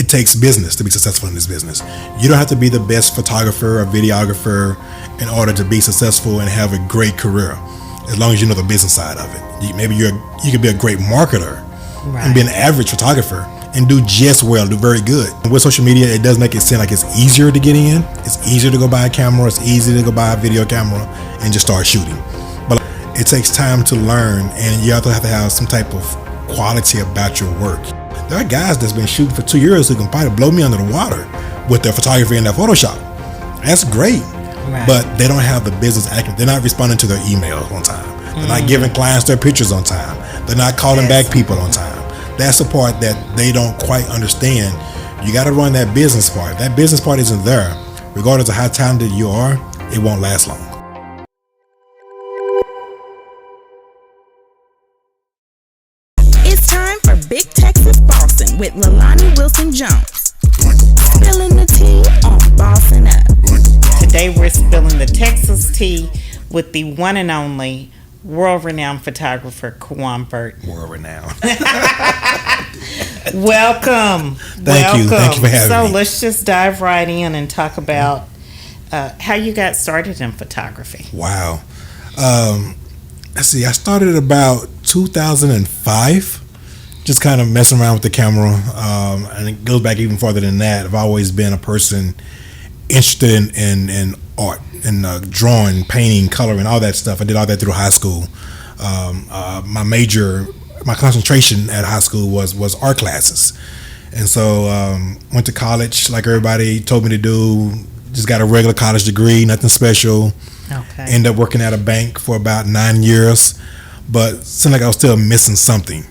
it takes business to be successful in this business. You don't have to be the best photographer or videographer in order to be successful and have a great career, as long as you know the business side of it. Maybe you could be a great marketer and be an average photographer and do just well, do very good. With social media, it does make it seem like it's easier to get in. It's easier to go buy a camera. It's easier to go buy a video camera and just start shooting. But it takes time to learn, and you also have to have some type of quality about your work. There are guys that's been shooting for 2 years who can probably blow me under the water with their photography and their Photoshop. That's great, but they don't have the business acumen. They're not responding to their emails on time. They're not giving clients their pictures on time. They're not calling back people on time. That's the part that they don't quite understand. You got to run that business part. That business part isn't there. Regardless of how talented you are, it won't last long. It's time for Big Texas Boston with Lalani Wilson-Jones. Spilling the tea on Bossing Up. Today we're spilling the Texas tea with the one and only world-renowned photographer Kuan. World-renowned. Welcome. Thank you for having me. So let's just dive right in and talk about how you got started in photography. Wow. Let's see. I started about 2005, just kind of messing around with the camera, and it goes back even farther than that. I've always been a person interested in art and drawing, painting, coloring, all that stuff. I did all that through high school. My concentration at high school was art classes, and so went to college like everybody told me to do. Just got a regular college degree, nothing special. Okay. Ended up working at a bank for about 9 years, but it seemed like I was still missing something,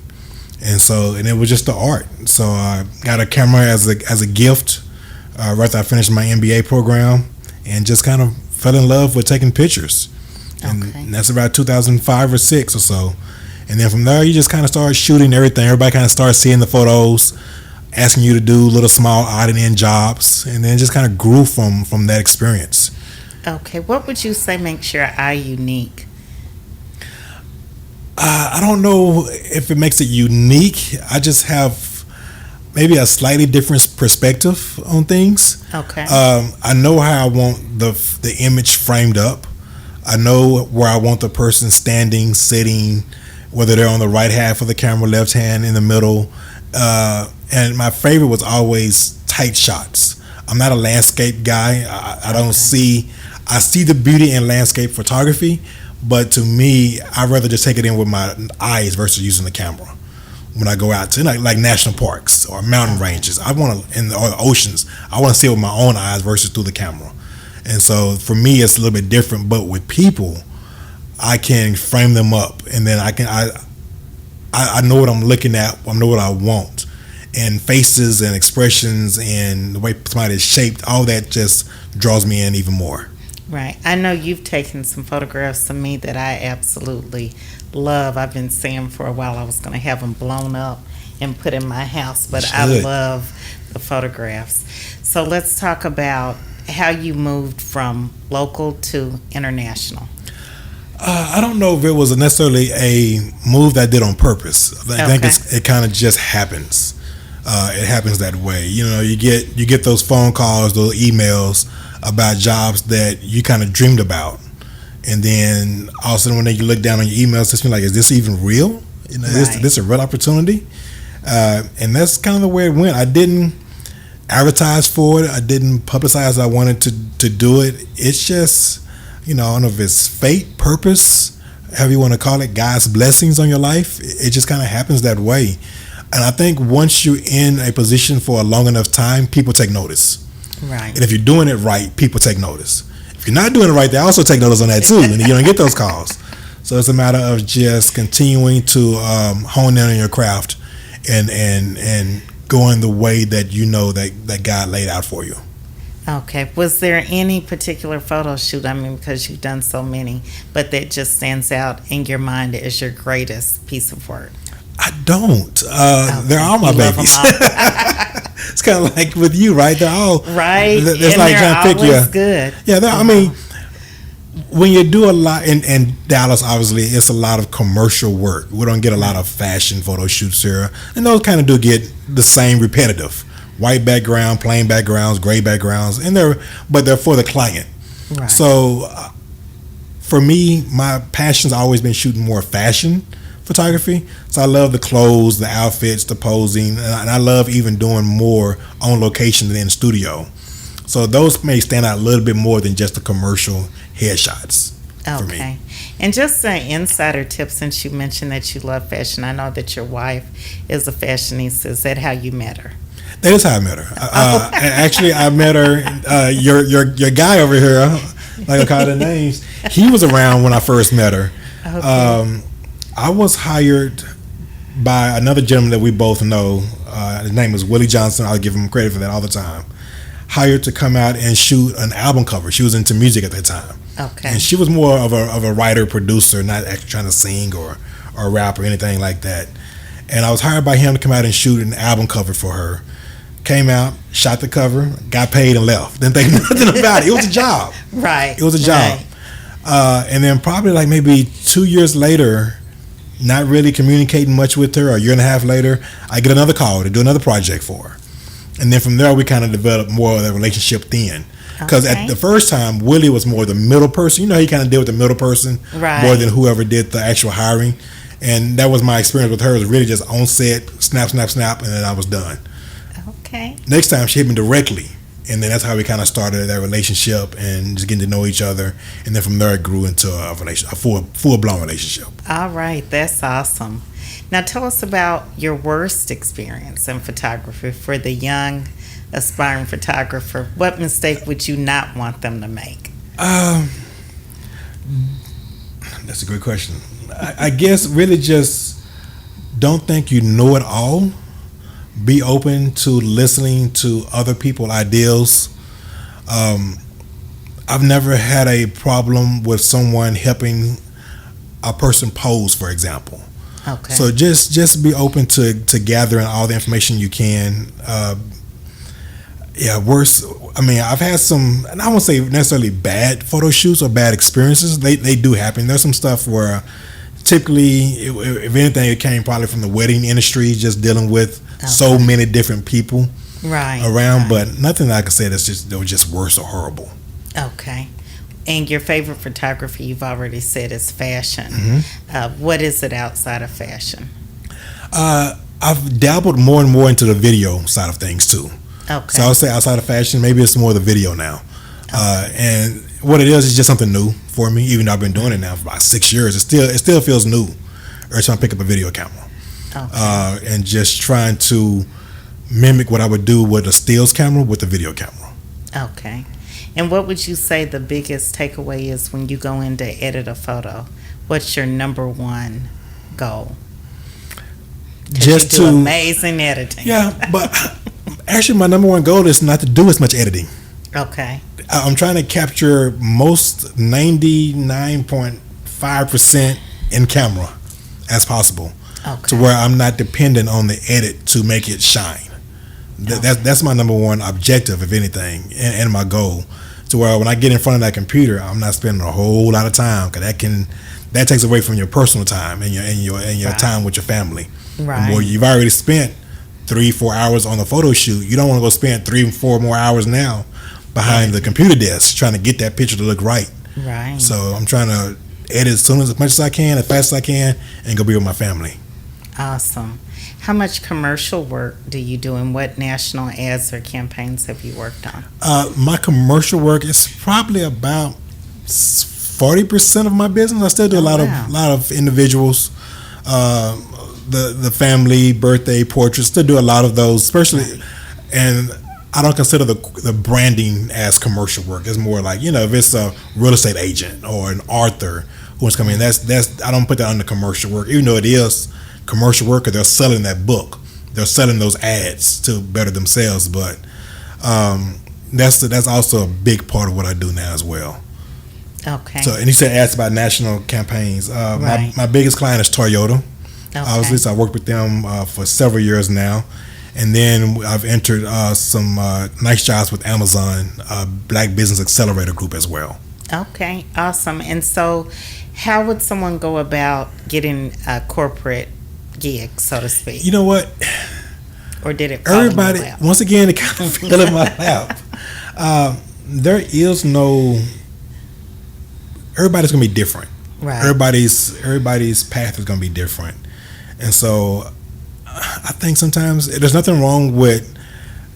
and it was just the art. So I got a camera as a gift right after I finished my MBA program, and just kind of fell in love with taking pictures. And that's about 2005 or 6 or so. And then from there, you just kind of start shooting everything. Everybody kind of starts seeing the photos, asking you to do little small odd and end jobs, and then just kind of grew from that experience. Okay, what would you say makes your eye unique? I don't know if it makes it unique. I just have maybe a slightly different perspective on things. Okay. I know how I want the image framed up. I know where I want the person standing, sitting, whether they're on the right half of the camera, left hand, in the middle. And my favorite was always tight shots. I'm not a landscape guy. I see the beauty in landscape photography, but to me, I'd rather just take it in with my eyes versus using the camera. When I go out to like national parks or mountain ranges, or the oceans, I want to see it with my own eyes versus through the camera. And so for me, it's a little bit different. But with people, I can frame them up, and then I know what I'm looking at. I know what I want, and faces and expressions and the way somebody is shaped, all that just draws me in even more. Right. I know you've taken some photographs of me that I absolutely love. I've been saying for a while I was going to have them blown up and put in my house, but I love the photographs. So let's talk about how you moved from local to international. I don't know if it was necessarily a move that I did on purpose. I think it kind of just happens. It happens that way. You get those phone calls, those emails about jobs that you kind of dreamed about, and then all of a sudden when you look down on your emails, it's like, is this even real? Is this a real opportunity? And that's kind of the way it went. I didn't advertise for it. I didn't publicize I wanted to do it. It's just, I don't know if it's fate, purpose, however you want to call it, God's blessings on your life. It just kind of happens that way. And I think once you're in a position for a long enough time, people take notice. Right. And if you're doing it right, people take notice. If you're not doing it right, they also take notice on that too, and you don't get those calls. So it's a matter of just continuing to hone in on your craft and going the way that that God laid out for you. Okay. Was there any particular photo shoot, because you've done so many, but that just stands out in your mind as your greatest piece of work? I don't. They're all my babies. It's kind of like with you, right? They're all right. It's like trying to pick you. Good. Yeah. When you do a lot in Dallas, obviously it's a lot of commercial work. We don't get a lot of fashion photo shoots here, and those kind of do get the same repetitive. white background, plain backgrounds, gray backgrounds, and they're for the client. Right. So for me, my passion's always been shooting more fashion photography. So I love the clothes, the outfits, the posing, and I love even doing more on location than in studio. So those may stand out a little bit more than just the commercial headshots for me. Okay. And just an insider tip, since you mentioned that you love fashion, I know that your wife is a fashionista. Is that how you met her? That is how I met her. Actually, I met her. Your guy over here, like I call the names, he was around when I first met her. Okay. I was hired by another gentleman that we both know. His name is Willie Johnson. I'll give him credit for that all the time. Hired to come out and shoot an album cover. She was into music at that time. Okay. And she was more of a writer, producer, not actually trying to sing or rap or anything like that. And I was hired by him to come out and shoot an album cover for her. Came out, shot the cover, got paid and left. Didn't think nothing about it. It was a job. Right. It was a job. Right. And then probably like maybe 2 years later, not really communicating much with her, or a year and a half later, I get another call to do another project for her. And then from there, we kind of developed more of that relationship then. Because at the first time, Willie was more the middle person. You know, he kind of dealt with the middle person more than whoever did the actual hiring. And that was my experience with her. It was really just on set, snap, snap, snap, and then I was done. Okay. Next time, she hit me directly. And then that's how we kind of started that relationship and just getting to know each other. And then from there, it grew into a full-blown relationship. All right. That's awesome. Now, tell us about your worst experience in photography for the young, aspiring photographer. What mistake would you not want them to make? That's a great question. I guess really just don't think you know it all. Be open to listening to other people's ideals. I've never had a problem with someone helping a person pose, for example. Okay. So just be open to gathering all the information you can. Worse. I mean, I've had some, and I won't say necessarily bad photo shoots or bad experiences. They do happen. There's some stuff where typically, if anything, it came probably from the wedding industry, just dealing with so many different people around. But nothing that I could say that was just worse or horrible. Okay. And your favorite photography, you've already said, is fashion. Mm-hmm. What is it outside of fashion? I've dabbled more and more into the video side of things too. Okay. So I'll say outside of fashion, maybe it's more the video now. Okay. And what it is just something new for me. Even though I've been doing it now for about 6 years, it still feels new. Every time I pick up a video camera, and just trying to mimic what I would do with a stills camera with a video camera. Okay. And what would you say the biggest takeaway is when you go in to edit a photo? What's your number one goal? Just you do amazing editing. Yeah, but actually my number one goal is not to do as much editing. Okay. I'm trying to capture most 99.5% in camera as possible. Okay. To where I'm not dependent on the edit to make it shine. That's my number one objective, if anything, and my goal. To where when I get in front of that computer, I'm not spending a whole lot of time, because that takes away from your personal time and your time with your family. Right. Well, you've already spent 3-4 hours on the photo shoot. You don't want to go spend 3-4 more hours now behind the computer desk trying to get that picture to look right. Right. So I'm trying to edit as much as I can, as fast as I can, and go be with my family. Awesome. How much commercial work do you do, and what national ads or campaigns have you worked on? My commercial work is probably about 40% of my business. I still do a lot of individuals, the family birthday portraits. Still do a lot of those, especially, and I don't consider the branding as commercial work. It's more like, if it's a real estate agent or an author who's coming in, that's I don't put that under commercial work, even though it is commercial work, because they're selling that book, they're selling those ads to better themselves. But that's also a big part of what I do now as well. Okay. So, and you said asked about national campaigns. Right. My biggest client is Toyota. Okay. Obviously, so I worked with them for several years now. And then I've entered some nice jobs with Amazon, Black Business Accelerator Group as well. Okay, awesome. And so how would someone go about getting a corporate gig, so to speak? You know what? or did it fall in your Everybody, lap? once again, it kind of fell in my lap. Or did it fall in your lap? Once again, it kind of fell in my lap. There is no. Everybody's gonna be different. Right. Everybody's path is gonna be different, and so I think sometimes there's nothing wrong with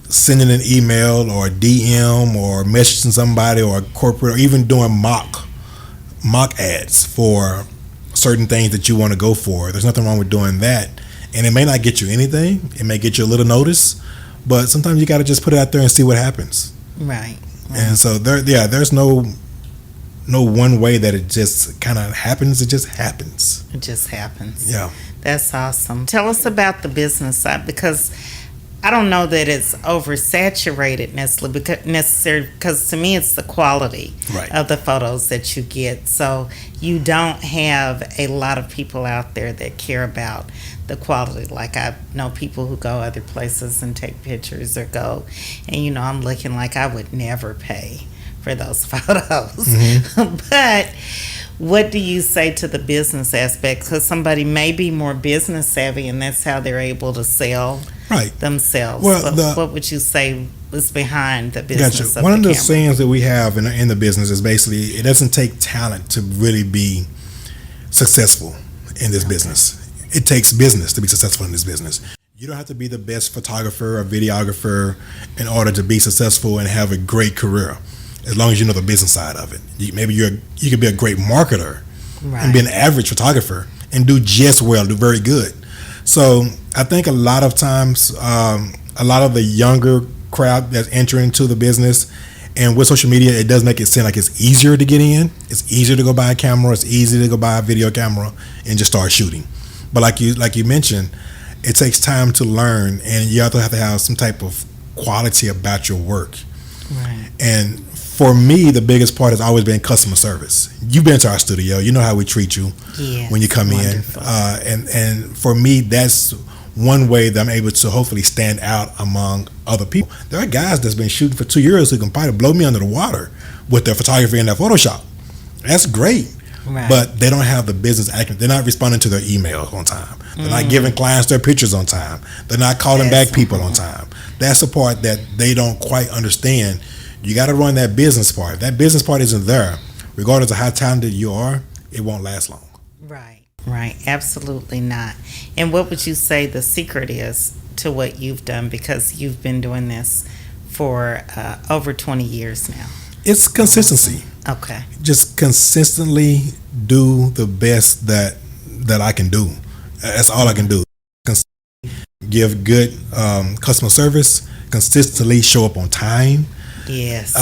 sending an email or a DM or messaging somebody or a corporate, or even doing mock ads for certain things that you want to go for. There's nothing wrong with doing that, and it may not get you anything. It may get you a little notice, but sometimes you got to just put it out there and see what happens. Right. And so there's no one way that it just kind of happens. It just happens. It just happens. Yeah. That's awesome. Tell us about the business side, because I don't know that it's oversaturated necessarily because to me it's the quality Right. of the photos that you get. So you don't have a lot of people out there that care about the quality. Like I know people who go other places and take pictures or go, and I'm looking like I would never pay for those photos. Mm-hmm. But what do you say to the business aspect? Because somebody may be more business savvy and that's how they're able to sell Right. themselves. Well, So what would you say was behind the business Gotcha. of One the of the camera? sayings that we have in the business is basically it doesn't take talent to really be successful in this business. It takes business to be successful in this business. You don't have to be the best photographer or videographer in order to be successful and have a great career, as long as you know the business side of it. You could be a great marketer and be an average photographer and do just well, do very good. So I think a lot of times, a lot of the younger crowd that's entering into the business, and with social media, it does make it seem like it's easier to get in. It's easier to go buy a camera. It's easy to go buy a video camera and just start shooting. But like you mentioned, it takes time to learn, and you have to have some type of quality about your work. Right. And for me, the biggest part has always been customer service. You've been to our studio. You know how we treat you when you come wonderful. in. And for me, that's one way that I'm able to hopefully stand out among other people. There are guys that's been shooting for 2 years who can probably blow me under the water with their photography and their Photoshop. That's great. Right. But they don't have the business acumen. They're not responding to their emails on time. They're not giving clients their pictures on time. They're not calling back people on time. That's the part that they don't quite understand. You got to run that business part. If that business part isn't there, regardless of how talented you are, it won't last long. Right. Absolutely not. And what would you say the secret is to what you've done? Because you've been doing this for over 20 years now. It's consistency. Okay. Just consistently do the best that I can do. That's all I can do. Give good customer service. Consistently show up on time. Yes.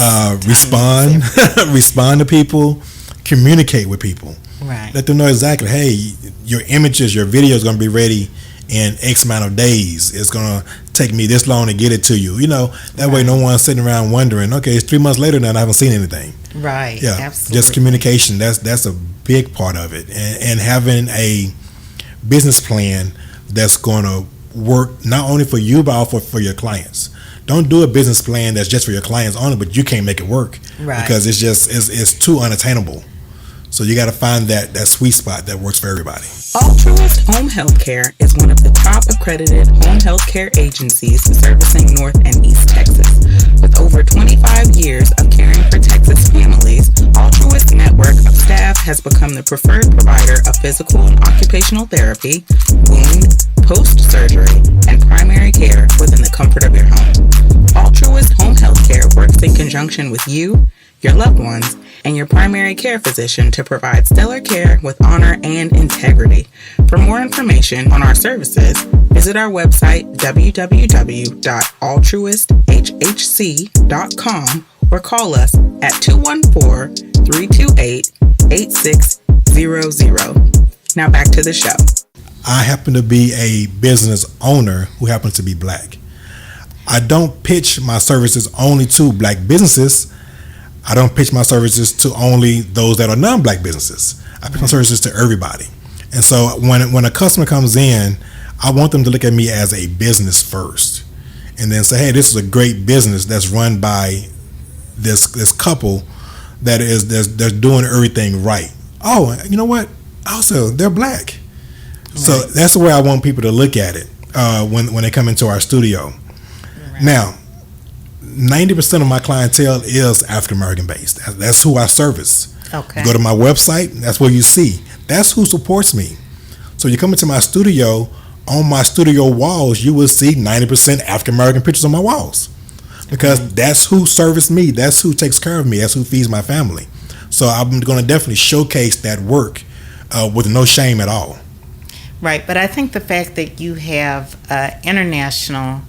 Respond to people. Communicate with people. Right. Let them know exactly, hey, your images, your video is going to be ready in X amount of days. It's going to take me this long to get it to you. That way no one's sitting around wondering, okay, it's 3 months later now and I haven't seen anything. Right. Yeah. Absolutely. Just communication. That's a big part of it. And having a business plan that's going to work not only for you, but also for your clients. Don't do a business plan that's just for your clients only, but you can't make it work. Right. Because it's too unattainable. So you got to find that sweet spot that works for everybody. Altruist Home Healthcare is one of the top accredited home healthcare agencies servicing North and East Texas. With over 25 years of caring for Texas families, Altruist network of staff has become the preferred provider of physical and occupational therapy, wound, post-surgery, and primary care within the comfort of your home. Altruist Home Healthcare works in conjunction with you, your loved ones, and your primary care physician to provide stellar care with honor and integrity. For more information on our services, visit our website www.altruisthhc.com or call us at 214-328-8600. Now back to the show. I happen to be a business owner who happens to be black. I don't pitch my services only to black businesses. I don't pitch my services to only those that are non-black businesses. I pitch my services to everybody. And so when a customer comes in, I want them to look at me as a business first, and then say, hey, this is a great business that's run by this couple they're doing everything right. Oh, you know what? Also, they're black. Right. So that's the way I want people to look at it. when they come into our studio. Right. Now, 90% of my clientele is African American based. That's who I service. Okay. You go to my website, that's what you see. That's who supports me. So you come into my studio, on my studio walls, you will see 90% African American pictures on my walls. Because that's who service me. That's who takes care of me. That's who feeds my family. So I'm going to definitely showcase that work with no shame at all. Right. But I think the fact that you have international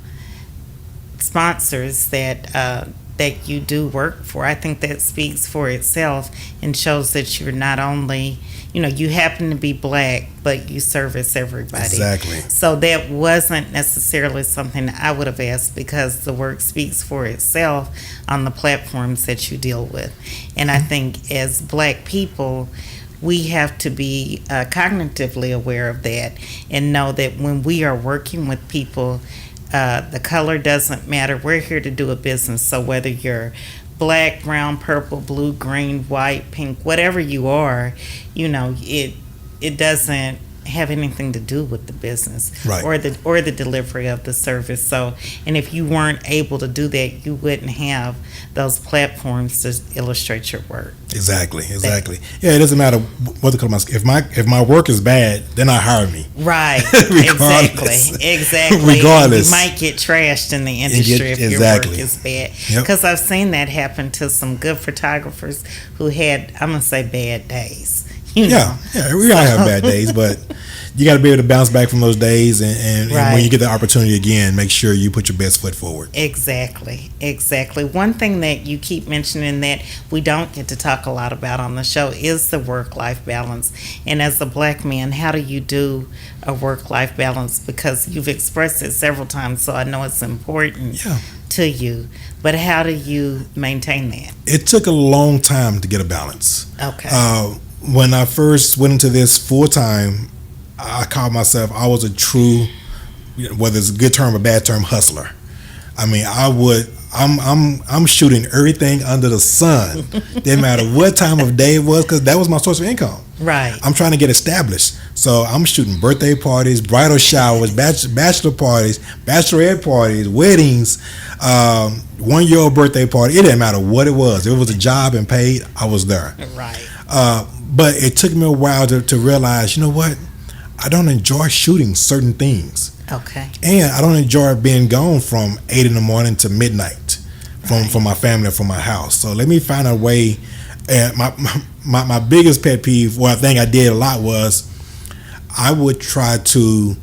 sponsors that you do work for, I think that speaks for itself and shows that you're not only, you happen to be black, but you service everybody. Exactly. So that wasn't necessarily something I would have asked, because the work speaks for itself on the platforms that you deal with. And I think as black people, we have to be cognitively aware of that and know that when we are working with people, the color doesn't matter. We're here to do a business. So whether you're black, brown, purple, blue, green, white, pink, whatever you are, it doesn't have anything to do with the business, right, or the delivery of the service. So, and if you weren't able to do that, you wouldn't have those platforms to illustrate your work. Exactly. Yeah, it doesn't matter what the color. If my work is bad, then I hire me. Right. Exactly. Regardless, you might get trashed in the industry if your work is bad. Because I've seen that happen to some good photographers who had, I'm gonna say, bad days. Yeah, we all have bad days, but you got to be able to bounce back from those days, and when you get the opportunity again, make sure you put your best foot forward. Exactly. One thing that you keep mentioning that we don't get to talk a lot about on the show is the work-life balance. And as a black man, how do you do a work-life balance? Because you've expressed it several times, so I know it's important to you. But how do you maintain that? It took a long time to get a balance. Okay. When I first went into this full time, I called myself, I was a true, whether it's a good term or bad term, hustler. I mean, I'm shooting everything under the sun. Didn't matter what time of day it was, because that was my source of income. Right. I'm trying to get established. So I'm shooting birthday parties, bridal showers, bachelor parties, bachelorette parties, weddings, 1-year-old birthday party. It didn't matter what it was. If it was a job and paid, I was there. Right. But it took me a while to realize, you know what? I don't enjoy shooting certain things. Okay. And I don't enjoy being gone from 8 in the morning to midnight from my family or from my house. So let me find a way. And my biggest pet peeve, well, thing I did a lot was I would try to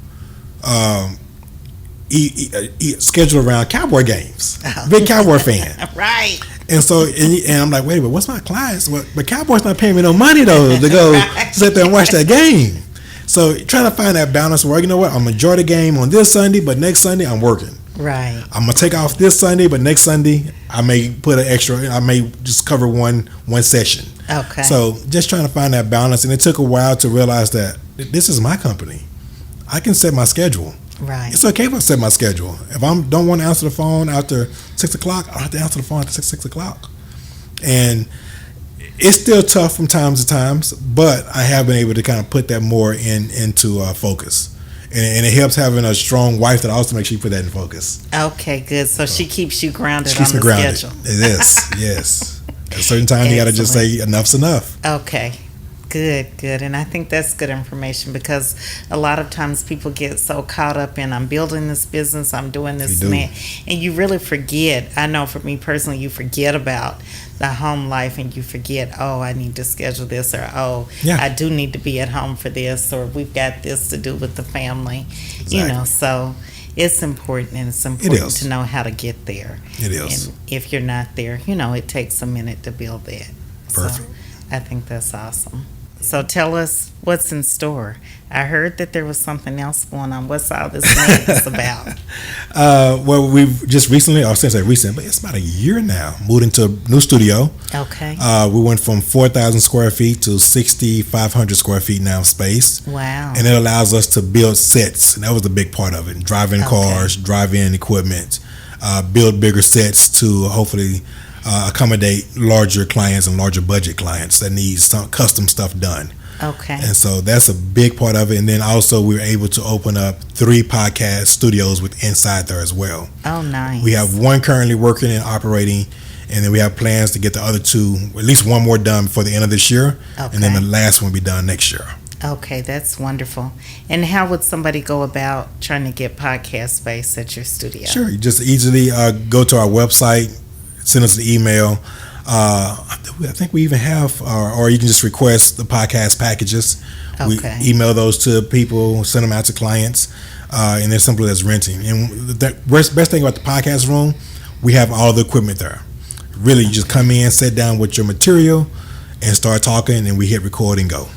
schedule around Cowboy games. Big Cowboy fan. Right. And so, and I'm like, wait a minute, what's my clients? But Cowboys not paying me no money though to go sit there and watch that game. So trying to find that balance where, you know what, I'm gonna enjoy the game on this Sunday, but next Sunday I'm working. Right. I'm gonna take off this Sunday, but next Sunday I may put an extra. I may just cover one session. Okay. So just trying to find that balance, and it took a while to realize that this is my company. I can set my schedule. Right. It's okay if I set my schedule. If I don't want to answer the phone after 6 o'clock, I don't have to answer the phone after 6 o'clock. And it's still tough from times to times, but I have been able to kind of put that more into focus. And it helps having a strong wife that also makes sure you put that in focus. Okay, good. So she keeps you grounded she keeps on the me grounded. schedule. It is, yes. At a certain time, you got to just say enough's enough. Okay. Good. And I think that's good information, because a lot of times people get so caught up in, I'm building this business, I'm doing this and that, and you really forget. I know for me personally, you forget about the home life, and you forget, oh, I need to schedule this, or I do need to be at home for this, or we've got this to do with the family. Exactly. So it's important, and it's important to know how to get there. It is. And if you're not there, it takes a minute to build that. Perfect. So I think that's awesome. So tell us what's in store. I heard that there was something else going on. What's all this madness about? Well, we've just recently, I was going to say recent, but it's about a year now, moved into a new studio. Okay. We went from 4,000 square feet to 6,500 square feet now of space. Wow. And it allows us to build sets, and that was the big part of it. Drive-in cars, drive-in equipment, build bigger sets to hopefully accommodate larger clients and larger budget clients that need some custom stuff done. Okay. And so that's a big part of it. And then also we were able to open up 3 podcast studios with inside there as well. Oh, nice. We have 1 currently working and operating, and then we have plans to get the other 2, at least 1 more done before the end of this year, Okay. and then the last one will be done next year. Okay, that's wonderful. And how would somebody go about trying to get podcast space at your studio? Sure, you just easily go to our website, send us an email. I think we even have, or you can just request the podcast packages. Okay. We email those to people, send them out to clients, and they're simple as renting. And the best thing about the podcast room, we have all the equipment there. Really, you just come in, sit down with your material, and start talking, and we hit record and go.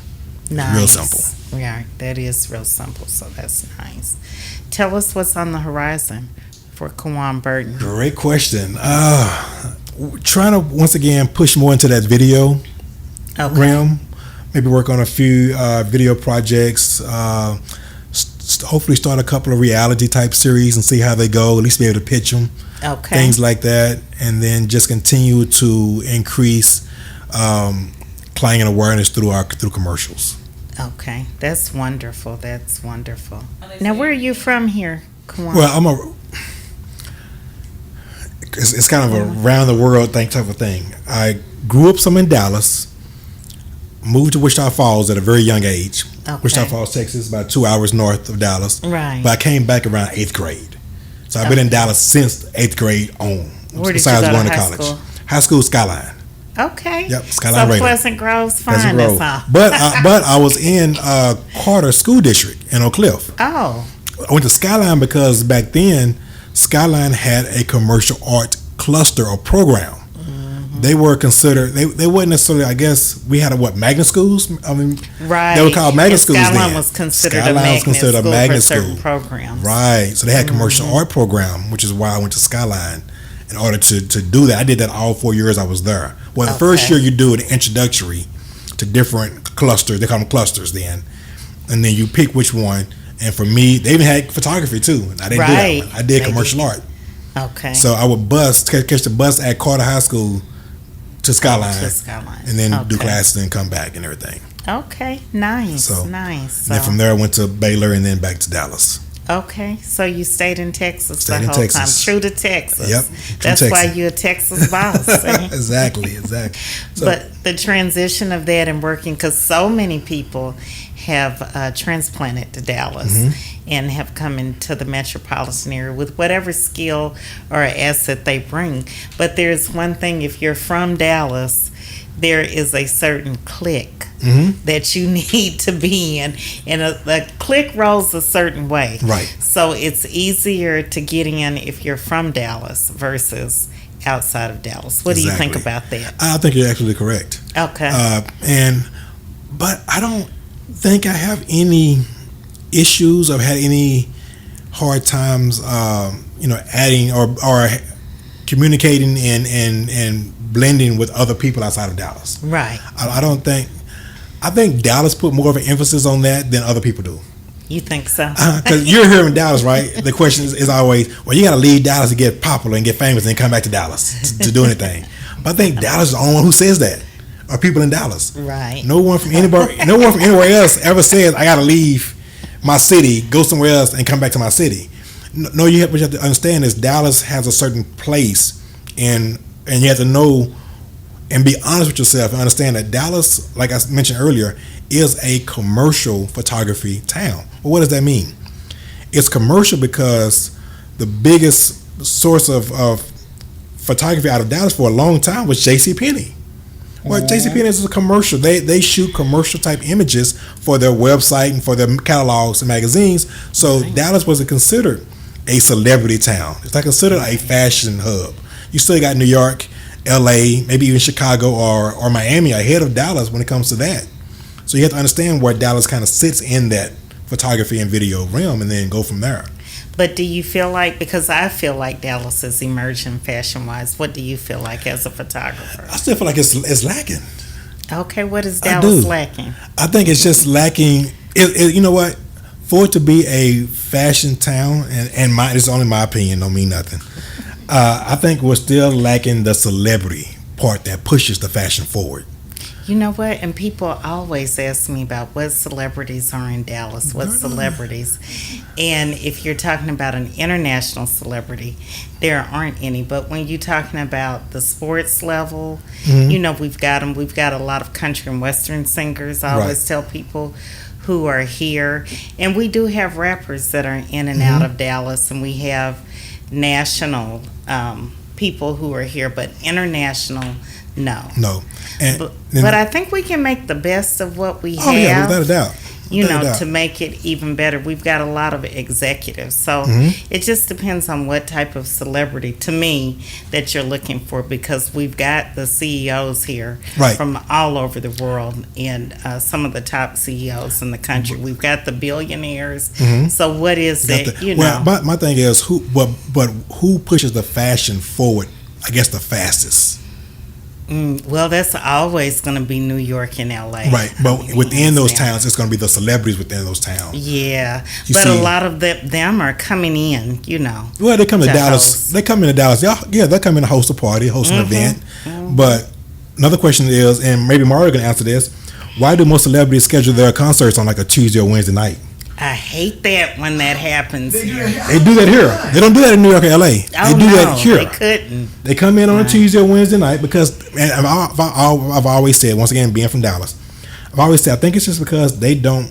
Nice. Real simple. Yeah, that is real simple, so that's nice. Tell us what's on the horizon for Kuan Burton. Great question. Trying to, once again, push more into that video realm. Maybe work on a few video projects. Hopefully start a couple of reality type series and see how they go. At least be able to pitch them. Okay. Things like that. And then just continue to increase client awareness through commercials. Okay, that's wonderful. That's wonderful. Now, where are you from here, Kuan? Well, it's kind of a round the world type of thing. I grew up some in Dallas, moved to Wichita Falls at a very young age. Okay. Wichita Falls, Texas, about 2 hours north of Dallas. Right. But I came back around 8th grade. So I've been in Dallas since 8th grade on. Where did you go to going high school? High school, Skyline. Okay. Yep, Skyline so Radio. Pleasant Grove's Pleasant finest, Grove. huh? But I was in Carter School District in Oak Cliff. Oh, I went to Skyline because back then Skyline had a commercial art cluster or program. Mm-hmm. They were considered, they weren't necessarily, I guess, we had magnet schools? I mean, right. They were called magnet schools Skyline then. was considered Skyline a magnet was considered school a magnet for certain school. programs. Right. So they had commercial art program, which is why I went to Skyline in order to do that. I did that all 4 years I was there. Well, the first year you do an introductory to different clusters. They call them clusters then. And then you pick which one. And for me, they even had photography too. I didn't do that one. I did commercial art. Okay. So I would catch the bus at Carter High School to Skyline. And then do classes and come back and everything. Okay. Nice. So, nice. And then from there I went to Baylor and then back to Dallas. Okay, so you stayed in Texas Stayed the in whole Texas. time, true to Texas. Yep, That's Texas. why you're a Texas boss. Exactly. So, but the transition of that and working, because so many people have transplanted to Dallas and have come into the metropolitan area with whatever skill or asset they bring. But there's one thing, if you're from Dallas, there is a certain clique that you need to be in, and a clique rolls a certain way. Right. So it's easier to get in if you're from Dallas versus outside of Dallas. What do you think about that? I think you're actually correct. Okay. But I don't think I have any issues or had any hard times, adding or communicating and blending with other people outside of Dallas. Right. I think Dallas put more of an emphasis on that than other people do. You think so? Because you're here in Dallas, right? The question is always, well, you got to leave Dallas to get popular and get famous and come back to Dallas to do anything. But I think Dallas is the only one who says that, or people in Dallas. Right. No one from anywhere else ever says, I got to leave my city, go somewhere else, and come back to my city. No, what you have to understand is Dallas has a certain place, and you have to know and be honest with yourself and understand that Dallas, like I mentioned earlier, is a commercial photography town. Well, what does that mean? It's commercial because the biggest source of photography out of Dallas for a long time was JCPenney. Well, JCPenney is a commercial. They shoot commercial type images for their website and for their catalogs and magazines. So Dallas wasn't considered a celebrity town. It's not considered a fashion hub. You still got New York, LA, maybe even Chicago or Miami ahead of Dallas when it comes to that. So you have to understand where Dallas kind of sits in that photography and video realm and then go from there. But do you feel like, because I feel like Dallas is emerging fashion-wise, what do you feel like as a photographer? I still feel like it's lacking. Okay, what is Dallas lacking? I think it's just lacking. You know what? For it to be a fashion town, and it's only my opinion, don't mean nothing. I think we're still lacking the celebrity part that pushes the fashion forward. You know what? And people always ask me about what celebrities are in Dallas, what celebrities. And if you're talking about an international celebrity, there aren't any. But when you're talking about the sports level, you know, we've got them. We've got a lot of country and western singers. I always tell people who are here. And we do have rappers that are in and out of Dallas. And we have national people who are here, but international, no. But I think we can make the best of what we have. Oh, yeah, without a doubt. You know, to make it even better. We've got a lot of executives. So it just depends on what type of celebrity, to me, that you're looking for, because we've got the CEOs here from all over the world, and some of the top CEOs in the country. We've got the billionaires. So what is it, you know? Well, my thing is, who pushes the fashion forward, I guess, the fastest? Well, that's always going to be New York and LA. Right, but within those towns, it's going to be the celebrities within those towns. Yeah, but a lot of them are coming in, you know. Well, they come to Dallas. Host. They come into Dallas. Yeah, they come in to host a party, host an event. But another question is, and maybe Mario can answer this, why do most celebrities schedule their concerts on like a Tuesday or Wednesday night? I hate that when that happens here. They do that here. They don't do that in New York or LA. They do that here. They couldn't. They come in on a Tuesday or Wednesday night because, and I've always said, once again, being from Dallas, I've always said, I think it's just because they don't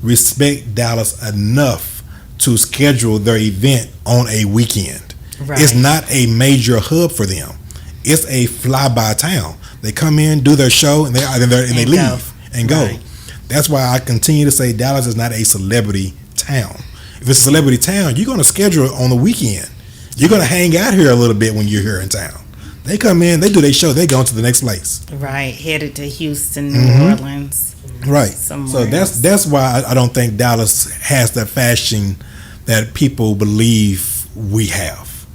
respect Dallas enough to schedule their event on a weekend. Right. It's not a major hub for them. It's a fly-by town. They come in, do their show, and they leave and go. Right. That's why I continue to say Dallas is not a celebrity town. If it's a celebrity town, you're going to schedule it on the weekend. You're going to hang out here a little bit when you're here in town. They come in, they do their show, they go to the next place. Right, headed to Houston, New Orleans. Right. So that's why I don't think Dallas has that fashion that people believe we have.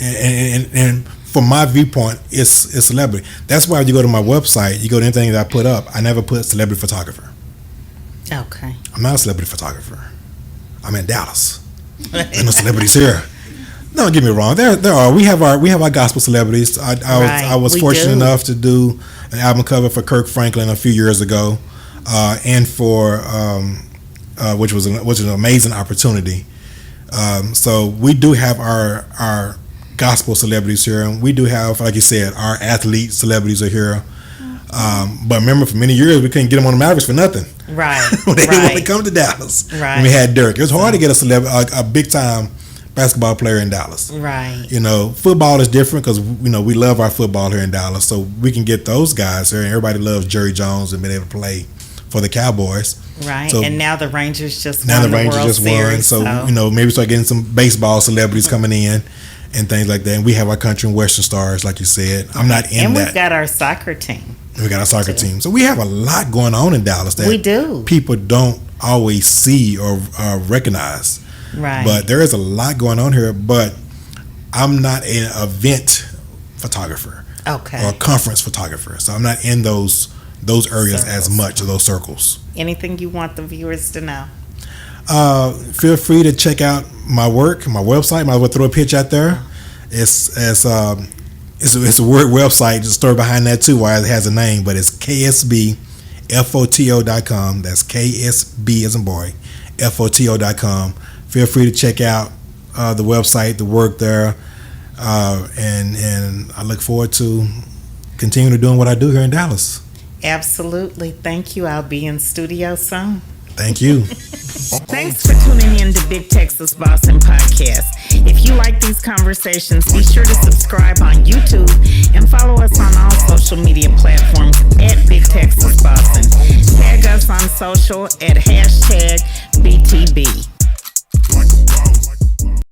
And from my viewpoint, it's celebrity. That's why if you go to my website, you go to anything that I put up, I never put celebrity photographer. Okay. I'm not a celebrity photographer. I'm in Dallas. There's no celebrities here. Don't get me wrong. There are. We have our gospel celebrities. I was fortunate enough to do an album cover for Kirk Franklin a few years ago, and for which was an amazing opportunity. So we do have our gospel celebrities here, and we do have, like you said, our athlete celebrities are here. But remember, for many years we couldn't get them on the Mavericks for nothing. Right. They didn't want to come to Dallas. Right. When we had Dirk, it was hard to get a big time basketball player in Dallas. Right. You know, football is different because we love our football here in Dallas, so we can get those guys here. And everybody loves Jerry Jones and being able to play for the Cowboys. Right. So, and now the Rangers just won. So maybe start getting some baseball celebrities coming in and things like that. And we have our country and western stars, like you said. I'm not in that. And we've got our soccer team. We got our soccer team. So we have a lot going on in Dallas that people don't always see or recognize. Right. But there is a lot going on here. But I'm not an event photographer. Okay. Or a conference photographer. So I'm not in those areas as much, or those circles. Anything you want the viewers to know? Feel free to check out my work, my website. Might as well throw a pitch out there. It's a word website. There's a story behind that too, why it has a name, but it's ksbfoto.com. That's KSB as in boy, FOTO.com. Feel free to check out the website, the work there, and I look forward to continuing to doing what I do here in Dallas. Absolutely. Thank you. I'll be in studio soon. Thank you. Thanks for tuning in to Big Texas Boston Podcast. If you like these conversations, be sure to subscribe on YouTube and follow us on all social media platforms at Big Texas Boston. Tag us on social at